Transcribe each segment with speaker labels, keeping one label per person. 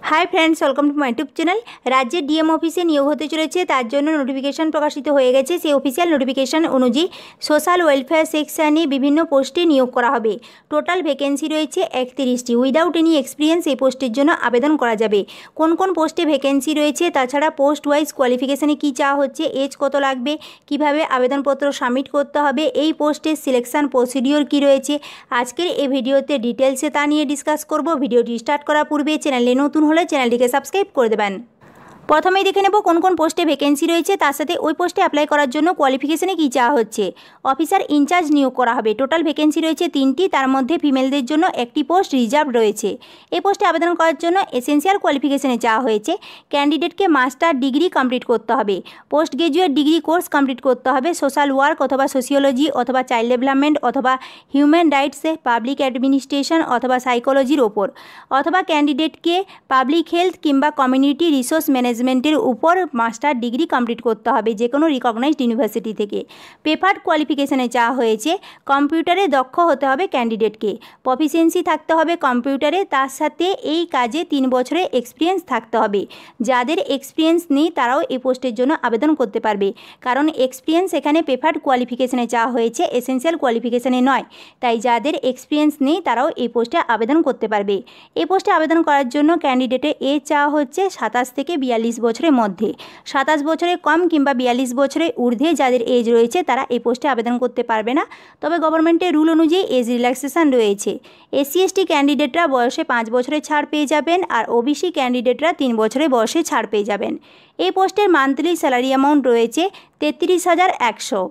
Speaker 1: High friends welcome to my YouTube channel. राज्य DM अफिसे नियोग होते चले तार जोन्नो नोटिफिकेशन प्रकाशित हो गेছে। সেই অফিসিয়াল নোটিফিকেশন অনুযায়ী সোশ্যাল ওয়েলফেয়ার সেকশনে বিভিন্ন পোস্টে নিয়োগ করা হবে। টোটাল ভ্যাকেন্সি রয়েছে 31টি। উইদাউট এনি এক্সপিরিয়েন্স এই পোস্টের জন্য আবেদন করা যাবে। কোন কোন পোস্টে ভ্যাকেন্সি রয়েছে, তাছাড়া পোস্ট ওয়াইজ কোয়ালিফিকেশনে কী চাওয়া হচ্ছে, এজ কত লাগবে, কিভাবে আবেদনপত্র সাবমিট করতে হবে, এই পোস্টের সিলেকশন প্রসিডিওর কী রয়েছে, আজকের এই ভিডিওতে ডিটেলসে তা নিয়ে ডিসকাস করব। ভিডিওটি স্টার্ট করার পূর্বে চ্যানেলে নতুন হলে চ্যানেলটিকে সাবস্ক্রাইব করে দেবেন। প্রথমেই দেখে নেব কোন কোন পোস্টে ভ্যাকেন্সি রয়েছে, তার সাথে ওই পোস্টে অ্যাপ্লাই করার জন্য কোয়ালিফিকেশনে কী চাওয়া হচ্ছে। অফিসার ইনচার্জ নিয়োগ করা হবে। টোটাল ভ্যাকেন্সি রয়েছে 3টি, তার মধ্যে ফিমেলদের জন্য একটি পোস্ট রিজার্ভ রয়েছে। এই পোস্টে আবেদন করার জন্য এসেন্সিয়াল কোয়ালিফিকেশনে চাওয়া হয়েছে ক্যান্ডিডেটকে মাস্টার ডিগ্রি কমপ্লিট করতে হবে, post graduate degree course complete করতে হবে সোশ্যাল ওয়ার্ক অথবা সোশিওলজি অথবা চাইল্ড ডেভেলপমেন্ট অথবা হিউম্যান রাইটসে, পাবলিক অ্যাডমিনিস্ট্রেশন অথবা সাইকোলজির ওপর, অথবা ক্যান্ডিডেটকে পাবলিক হেলথ কিংবা কমিউনিটি রিসোর্স ম্যানেজমেন্টের উপর মাস্টার ডিগ্রি কমপ্লিট করতে হবে যে কোনো রিকগনাইজড ইউনিভার্সিটি থেকে। প্রেফার্ড কোয়ালিফিকেশনে চাওয়া হয়েছে কম্পিউটারে দক্ষ হতে হবে ক্যান্ডিডেটকে, প্রফিসিয়েন্সি থাকতে হবে কম্পিউটারে, তার সাথে এই কাজে 3 বছরের এক্সপিরিয়েন্স থাকতে হবে। যাদের এক্সপিরিয়েন্স নেই তারাও এই পোস্টের জন্য আবেদন করতে পারবে, কারণ এক্সপিরিয়েন্স এখানে প্রেফার্ড কোয়ালিফিকেশনে চাওয়া হয়েছে, এসেন্সিয়াল কোয়ালিফিকেশনে নয়। তাই যাদের এক্সপিরিয়েন্স নেই তারাও এই পোস্টে আবেদন করতে পারবে। এই পোস্টে আবেদন করার জন্য ক্যান্ডিডেটের এজ চাওয়া হচ্ছে 27 থেকে 42 বছরের মধ্যে। 27 বছরের কম কিংবা 42 বছরের ঊর্ধ্বে যাদের এজ রয়েছে তারা এই পোস্টে আবেদন করতে পারবে না। তবে গভর্নমেন্টের রুল অনুযায়ী এজ রিল্যাক্সেশন রয়েছে। SC ST ক্যান্ডিডেটরা বয়সে 5 বছরের ছাড় পেয়ে যাবেন, আর OBC ক্যান্ডিডেটরা 3 বছরের বয়সে ছাড় পেয়ে যাবেন। এই পোস্টের মান্থলি স্যালারি অ্যামাউন্ট রয়েছে 33,100।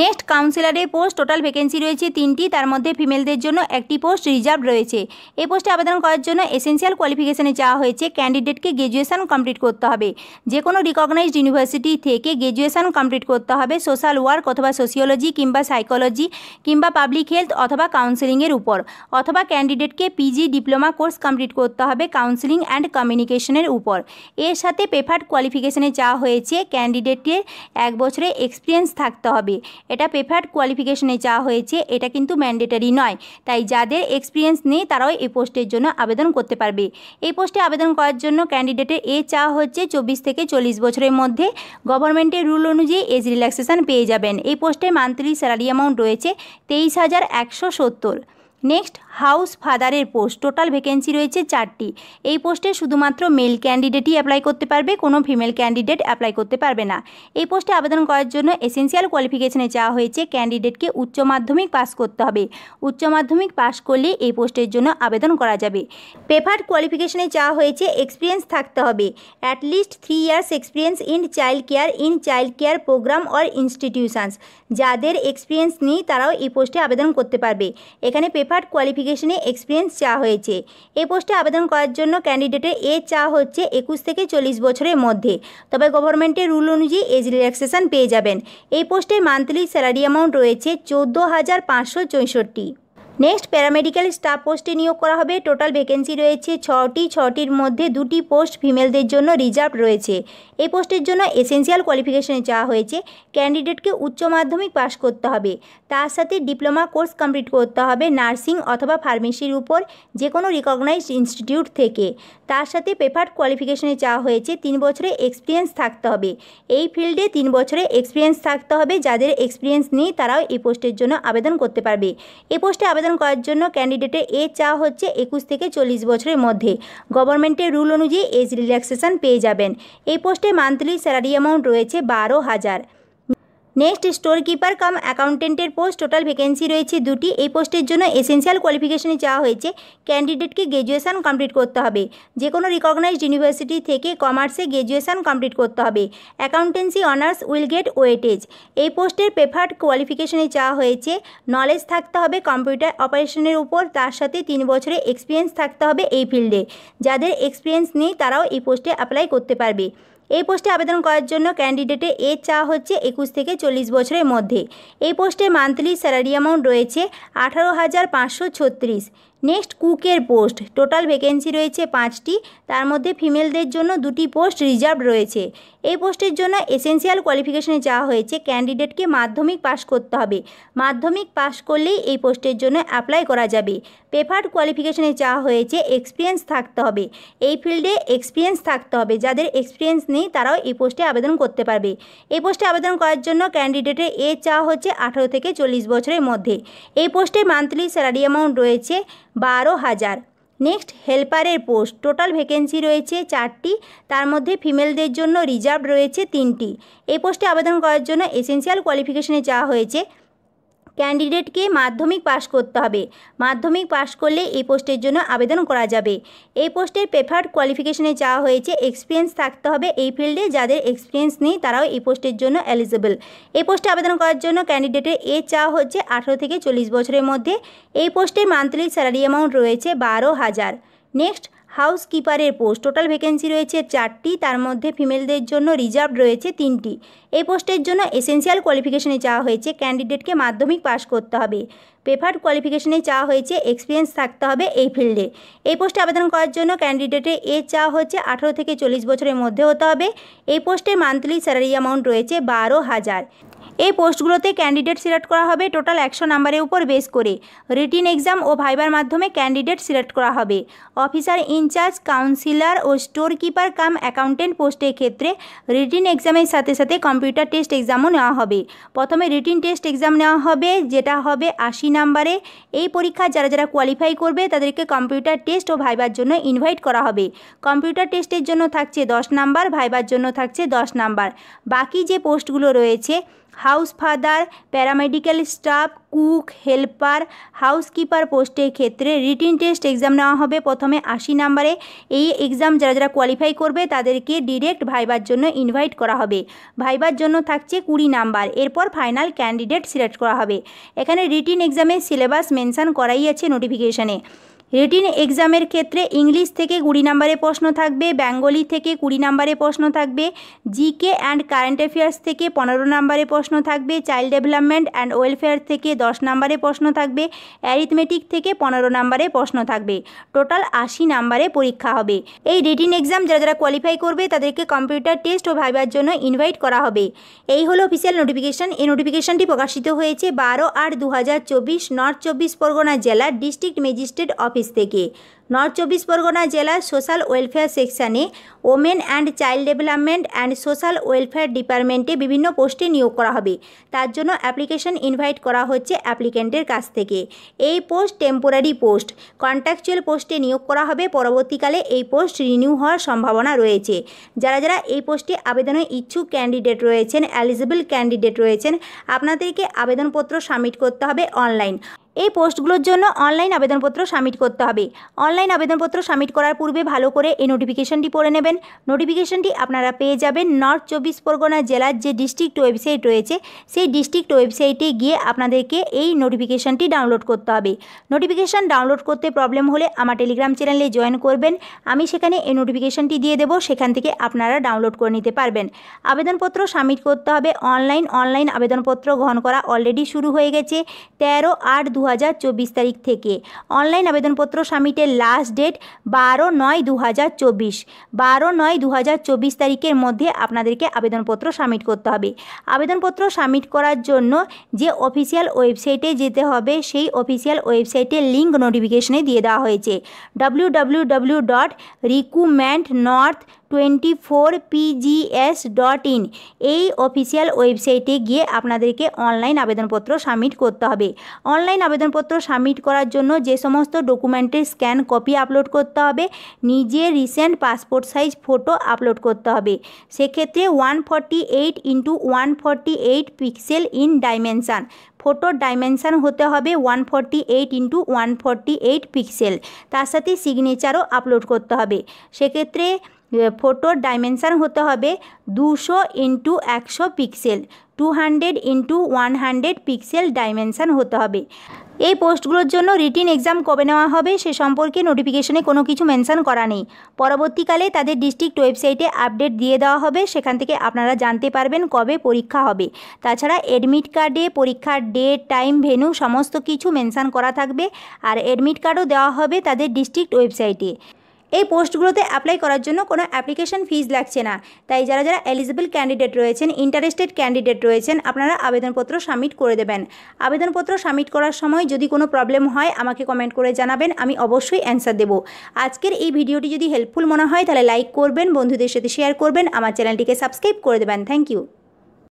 Speaker 1: নেক্সট কাউন্সিলরের পোস্ট। টোটাল ভ্যাকেন্সি রয়েছে 3টি, তার মধ্যে ফিমেলদের জন্য একটি পোস্ট রিজার্ভ রয়েছে। এই পোস্টে আবেদন করার জন্য এসেন্সিয়াল কোয়ালিফিকেশনে চাওয়া হয়েছে ক্যান্ডিডেটকে গ্র্যাজুয়েশন কমপ্লিট করতে হবে, যে কোনো রিকগনাইজড ইউনিভার্সিটি থেকে গ্র্যাজুয়েশন কমপ্লিট করতে হবে সোশ্যাল ওয়ার্ক অথবা সোশিওলজি কিংবা সাইকোলজি কিংবা পাবলিক হেলথ অথবা কাউন্সিলিংয়ের উপর, অথবা ক্যান্ডিডেটকে PG ডিপ্লোমা কোর্স কমপ্লিট করতে হবে কাউন্সিলিং অ্যান্ড কমিউনিকেশনের উপর। এর সাথে প্রেফার্ড কোয়ালিফিকেশনে চাওয়া হয়েছে ক্যান্ডিডেটের 1 বছরের এক্সপিরিয়েন্স থাকতে হবে। এটা প্রেফার্ড কোয়ালিফিকেশনে চাওয়া হয়েছে, এটা কিন্তু ম্যান্ডেটরি নয়। তাই যাদের এক্সপিরিয়েন্স নেই তারাও এই পোস্টের জন্য আবেদন করতে পারবে। এই পোস্টে আবেদন করার জন্য ক্যান্ডিডেটের এজ চাওয়া হচ্ছে 24 থেকে 40 বছরের মধ্যে। গভর্নমেন্টের রুল অনুযায়ী এজ রিল্যাক্সেশন পেয়ে যাবেন। এই পোস্টে মান্থলি স্যালারি অ্যামাউন্ট রয়েছে 23,170। নেক্সট হাউস ফাদারের পোস্ট। টোটাল ভ্যাকেন্সি রয়েছে 4টি। এই পোস্টে শুধুমাত্র মেল ক্যান্ডিডেটই অ্যাপ্লাই করতে পারবে, কোনো ফিমেল ক্যান্ডিডেট অ্যাপ্লাই করতে পারবে না। এই পোস্টে আবেদন করার জন্য এসেন্সিয়াল কোয়ালিফিকেশনে চাওয়া হয়েছে ক্যান্ডিডেটকে উচ্চ মাধ্যমিক পাস করতে হবে। উচ্চ মাধ্যমিক পাস করলে এই পোস্টের জন্য আবেদন করা যাবে। প্রেফার্ড কোয়ালিফিকেশনে চাওয়া হয়েছে এক্সপিরিয়েন্স থাকতে হবে, at least 3 years experience in child care program or institutions. যাদের এক্সপিরিয়েন্স নেই তারাও এই পোস্টে আবেদন করতে পারবে। এখানে প্রেফার্ড কোয়ালিফিকেশনে এক্সপিরিয়েন্স চাওয়া হয়েছে। এই পোস্টে আবেদন করার জন্য ক্যান্ডিডেটের এজ চাওয়া হচ্ছে 21 থেকে 40 বছরের মধ্যে। তবে গভর্নমেন্টের রুল অনুযায়ী এজ রিল্যাক্সেশন পেয়ে যাবেন। এই পোস্টে মান্থলি স্যালারি অ্যামাউন্ট রয়েছে 14,564। নেক্সট প্যারামেডিক্যাল স্টাফ পোস্টে নিয়োগ করা হবে। টোটাল ভ্যাকেন্সি রয়েছে 6টি। 6টির মধ্যে 2টি পোস্ট ফিমেলদের জন্য রিজার্ভ রয়েছে। এই পোস্টের জন্য এসেন্সিয়াল কোয়ালিফিকেশনে চাওয়া হয়েছে ক্যান্ডিডেটকে উচ্চ মাধ্যমিক পাস করতে হবে, তার সাথে ডিপ্লোমা কোর্স কমপ্লিট করতে হবে নার্সিং অথবা ফার্মেসির উপর যে কোনো রিকগনাইজড ইনস্টিটিউট থেকে। তার সাথে প্রেফার্ড কোয়ালিফিকেশনে চাওয়া হয়েছে 3 বছরের এক্সপিরিয়েন্স থাকতে হবে। এই ফিল্ডে 3 বছরের এক্সপিরিয়েন্স থাকতে হবে। যাদের এক্সপিরিয়েন্স নেই তারাও এই পোস্টের জন্য আবেদন করতে পারবে। এই পোস্টে আবেদন করার জন্য ক্যান্ডিডেটের এজ চাওয়া হচ্ছে 21 থেকে 40 বছরের মধ্যে। গভর্নমেন্টের রুল অনুযায়ী এজ রিল্যাক্সেশন পেয়ে যাবেন। এই পোস্টে মান্থলি স্যালারি অ্যামাউন্ট রয়েছে 12,000। নেক্সট স্টোর কিপার কাম অ্যাকাউন্টেন্টের পোস্ট। টোটাল ভ্যাকেন্সি রয়েছে 2টি। এই পোস্টের জন্য এসেন্সিয়াল কোয়ালিফিকেশনে চাওয়া হয়েছে ক্যান্ডিডেটকে গ্র্যাজুয়েশন কমপ্লিট করতে হবে, যে কোনো রিকগনাইজড ইউনিভার্সিটি থেকে কমার্সে গ্র্যাজুয়েশন কমপ্লিট করতে হবে। Accountancy honours will get weightage. এই পোস্টের প্রেফার্ড কোয়ালিফিকেশনে চাওয়া হয়েছে নলেজ থাকতে হবে কম্পিউটার অপারেশনের উপর, তার সাথে 3 বছরের এক্সপিরিয়েন্স থাকতে হবে এই ফিল্ডে। যাদের এক্সপিরিয়েন্স নেই তারাও এই পোস্টে অ্যাপ্লাই করতে পারবে। এই পোস্টে আবেদন করার জন্য ক্যান্ডিডেটের এজ চাওয়া হচ্ছে 21 থেকে 40 বছরের মধ্যে। এই পোস্টে মান্থলি স্যালারি অ্যামাউন্ট রয়েছে 18,536। নেক্সট কুকের পোস্ট, টোটাল ভ্যাকেন্সি রয়েছে 5টি, তার মধ্যে ফিমেলদের জন্য 2টি পোস্ট রিজার্ভ রয়েছে। এই পোস্টের জন্য এসেনশিয়াল কোয়ালিফিকেশনে চাওয়া হয়েছে ক্যান্ডিডেটকে মাধ্যমিক পাস করতে হবে। মাধ্যমিক পাস করলেই এই পোস্টের জন্য অ্যাপ্লাই করা যাবে। প্রেফার্ড কোয়ালিফিকেশনে চাওয়া হয়েছে এক্সপিরিয়েন্স থাকতে হবে, এই ফিল্ডে এক্সপিরিয়েন্স থাকতে হবে। যাদের এক্সপিরিয়েন্স নেই তারাও এই পোস্টে আবেদন করতে পারবে। এই পোস্টে আবেদন করার জন্য ক্যান্ডিডেটের এজ চাওয়া হচ্ছে 18 থেকে 40 বছরের মধ্যে। এই পোস্টে মান্থলি স্যালারি অ্যামাউন্ট রয়েছে 12,000। নেক্সট হেল্পারের পোস্ট, টোটাল ভ্যাকেন্সি রয়েছে 4টি, তার মধ্যে ফিমেলদের জন্য রিজার্ভ রয়েছে 3টি। এই পোস্টে আবেদন করার জন্য এসেনশিয়াল কোয়ালিফিকেশনে চাওয়া হয়েছে ক্যান্ডিডেটকে মাধ্যমিক পাস করতে হবে। মাধ্যমিক পাস করলে এই পোস্টের জন্য আবেদন করা যাবে। এই পোস্টের প্রেফার্ড কোয়ালিফিকেশনে চাওয়া হয়েছে এক্সপিরিয়েন্স থাকতে হবে এই ফিল্ডে। যাদের এক্সপিরিয়েন্স নেই তারাও এই পোস্টের জন্য এলিজিবল। এই পোস্টে আবেদন করার জন্য ক্যান্ডিডেটের এজ চাওয়া হচ্ছে 18 থেকে 40 বছরের মধ্যে। এই পোস্টের মান্থলি স্যালারি অ্যামাউন্ট রয়েছে 12,000। নেক্সট হাউসকিপারের পোস্ট, টোটাল ভ্যাকেন্সি রয়েছে 4টি, তার মধ্যে ফিমেলদের জন্য রিজার্ভ রয়েছে 3টি। এই পোস্টের জন্য এসেনশিয়াল কোয়ালিফিকেশনে চাওয়া হয়েছে ক্যান্ডিডেটকে মাধ্যমিক পাস করতে হবে। প্রেফার্ড কোয়ালিফিকেশনে চাওয়া হয়েছে এক্সপিরিয়েন্স থাকতে হবে এই ফিল্ডে। এই পোস্টে আবেদন করার জন্য ক্যান্ডিডেটের এজ চাওয়া হচ্ছে 18 থেকে 40 বছরের মধ্যে হতে হবে। এই পোস্টের মান্থলি স্যালারি অ্যামাউন্ট রয়েছে 12,000। এই পোস্টগুলোতে ক্যান্ডিডেট সিলেক্ট করা হবে টোটাল 100 নাম্বারের উপর বেস করে। রিটিন এক্সাম ও ভাইবার মাধ্যমে ক্যান্ডিডেট সিলেক্ট করা হবে। অফিসার ইনচার্জ, কাউন্সিলর ও স্টোর কিপার কাম অ্যাকাউন্টেন্ট পোস্টের ক্ষেত্রে রিটিন এক্সামের সাথে সাথে কম্পিউটার টেস্ট এক্সামও নেওয়া হবে। প্রথমে রিটিন টেস্ট এক্সাম নেওয়া হবে, যেটা হবে 80 নাম্বারে। এই পরীক্ষা যারা যারা কোয়ালিফাই করবে তাদেরকে কম্পিউটার টেস্ট ও ভাইবার জন্য ইনভাইট করা হবে। কম্পিউটার টেস্টের জন্য থাকছে 10 নাম্বার, ভাইবার জন্য থাকছে 10 নাম্বার। বাকি যে পোস্টগুলো রয়েছে house father, paramedical staff, cook, helper, housekeeper পোস্টের ক্ষেত্রে রিটিন টেস্ট এক্সাম নেওয়া হবে প্রথমে 80 নাম্বারে। এই এক্সাম যারা যারা কোয়ালিফাই করবে তাদেরকে ডিরেক্ট ভাইবার জন্য ইনভাইট করা হবে। ভাইবার জন্য থাকছে 20 নাম্বার। এরপর ফাইনাল ক্যান্ডিডেট সিলেক্ট করা হবে। এখানে রিটিন এক্সামের সিলেবাস মেনশন করাই আছে নোটিফিকেশনে। রিটিন এক্সামের ক্ষেত্রে ইংলিশ থেকে 20 নাম্বারে প্রশ্ন থাকবে, বেঙ্গলি থেকে 20 নাম্বারে প্রশ্ন থাকবে, জিকে অ্যান্ড কারেন্ট অ্যাফেয়ার্স থেকে 15 নাম্বারে প্রশ্ন থাকবে, চাইল্ড ডেভেলপমেন্ট অ্যান্ড ওয়েলফেয়ার থেকে 10 নাম্বারে প্রশ্ন থাকবে, অ্যারিথমেটিক থেকে 15 নাম্বারে প্রশ্ন থাকবে। টোটাল 80 নাম্বারে পরীক্ষা হবে। এই রিটিন এক্সাম যারা যারা কোয়ালিফাই করবে তাদেরকে কম্পিউটার টেস্ট ও ভাইবার জন্য ইনভাইট করা হবে। এই হলো অফিসিয়াল নোটিফিকেশন। এই নোটিফিকেশনটি প্রকাশিত হয়েছে 12/8/2024 নর্থ 24 পরগনা জেলার ডিস্ট্রিক্ট ম্যাজিস্ট্রেট অফিস থেকে। নর্থ 24 পরগনা জেলার সোশ্যাল ওয়েলফেয়ার সেকশানে women and child development and social welfare ডিপার্টমেন্টে বিভিন্ন পোস্টে নিয়োগ করা হবে। তার জন্য অ্যাপ্লিকেশন ইনভাইট করা হচ্ছে অ্যাপ্লিক্যান্টের কাছ থেকে। এই পোস্ট টেম্পোরারি পোস্ট, কন্ট্রাকচুয়াল পোস্টে নিয়োগ করা হবে। পরবর্তীকালে এই পোস্ট রিনিউ হওয়ার সম্ভাবনা রয়েছে। যারা যারা এই পোস্টে আবেদনের ইচ্ছুক ক্যান্ডিডেট রয়েছেন, এলিজিবল ক্যান্ডিডেট রয়েছেন, আপনাদেরকে আবেদনপত্র সাবমিট করতে হবে অনলাইন। এই পোস্টগুলোর জন্য অনলাইন আবেদনপত্র সাবমিট করতে হবে। অনলাইন আবেদনপত্র সাবমিট করার পূর্বে ভালো করে এই নোটিফিকেশনটি পড়ে নেবেন। নোটিফিকেশনটি আপনারা পেয়ে যাবেন নর্থ 24 পরগনা জেলার যে ডিস্ট্রিক্ট ওয়েবসাইট রয়েছে সেই ডিস্ট্রিক্ট ওয়েবসাইটে গিয়ে আপনাদেরকে এই নোটিফিকেশনটি ডাউনলোড করতে হবে। নোটিফিকেশন ডাউনলোড করতে প্রবলেম হলে আমার টেলিগ্রাম চ্যানেলে জয়েন করবেন। আমি সেখানে এই নোটিফিকেশনটি দিয়ে দেবো, সেখান থেকে আপনারা ডাউনলোড করে নিতে পারবেন। আবেদনপত্র সাবমিট করতে হবে অনলাইন। অনলাইন আবেদনপত্র গ্রহণ করা অলরেডি শুরু হয়ে গেছে 13/8/2024 তারিখ থেকে। অনলাইন আবেদনপত্র সাবমিটের লাস্ট ডেট 12/9/2024। 12/9/2024 তারিখের মধ্যে আপনাদেরকে আবেদনপত্র সাবমিট করতে হবে। আবেদনপত্র সাবমিট করার জন্য যে অফিসিয়াল ওয়েবসাইটে যেতে হবে সেই অফিসিয়াল ওয়েবসাইটের লিঙ্ক নোটিফিকেশনে দিয়ে দেওয়া হয়েছে www.recruitment24pgs.in। এই অফিসিয়াল ওয়েবসাইটে গিয়ে আপনাদেরকে অনলাইন আবেদনপত্র সাবমিট করতে হবে। অনলাইন আবেদনপত্র সাবমিট করার জন্য যে সমস্ত ডকুমেন্টের স্ক্যান কপি আপলোড করতে হবে, নিজের recent passport size photo upload করতে হবে। সেক্ষেত্রে 148x148 পিক্সেল ইন ডাইমেনশান, ফটোর ডাইমেনশান হতে হবে 148x148 পিক্সেল। তার সাথে সিগনেচারও আপলোড করতে হবে। সেক্ষেত্রে ফটোর ডাইমেনশান হতে হবে 200x100 pixel, 200x100 pixel dimension হতে হবে। এই পোস্টগুলোর জন্য রিটিন এক্সাম কবে নেওয়া হবে সে সম্পর্কে নোটিফিকেশনে কোনো কিছু মেনশন করা নেই। পরবর্তীকালে তাদের ডিস্ট্রিক্ট ওয়েবসাইটে আপডেট দিয়ে দেওয়া হবে, সেখান থেকে আপনারা জানতে পারবেন কবে পরীক্ষা হবে। তাছাড়া অ্যাডমিট কার্ডে পরীক্ষার ডেট, টাইম, ভেন্যু সমস্ত কিছু মেনশন করা থাকবে, আর অ্যাডমিট কার্ডও দেওয়া হবে তাদের ডিস্ট্রিক্ট ওয়েবসাইটে। এই পোস্টগুলোতে অ্যাপ্লাই করার জন্য কোনো অ্যাপ্লিকেশন ফিজ লাগছে না, তাই যারা যারা এলিজিবল ক্যান্ডিডেট রয়েছেন, ইন্টারেস্টেড ক্যান্ডিডেট রয়েছেন, আপনারা আবেদনপত্র সাবমিট করে দেবেন। আবেদনপত্র সাবমিট করার সময় যদি কোনো প্রবলেম হয় আমাকে কমেন্ট করে জানাবেন, আমি অবশ্যই অ্যান্সার দেব। আজকের এই ভিডিওটি যদি হেল্পফুল মনে হয় তাহলে লাইক করবেন, বন্ধুদের সাথে শেয়ার করবেন, আমার চ্যানেলটিকে সাবস্ক্রাইব করে দেবেন। Thank you.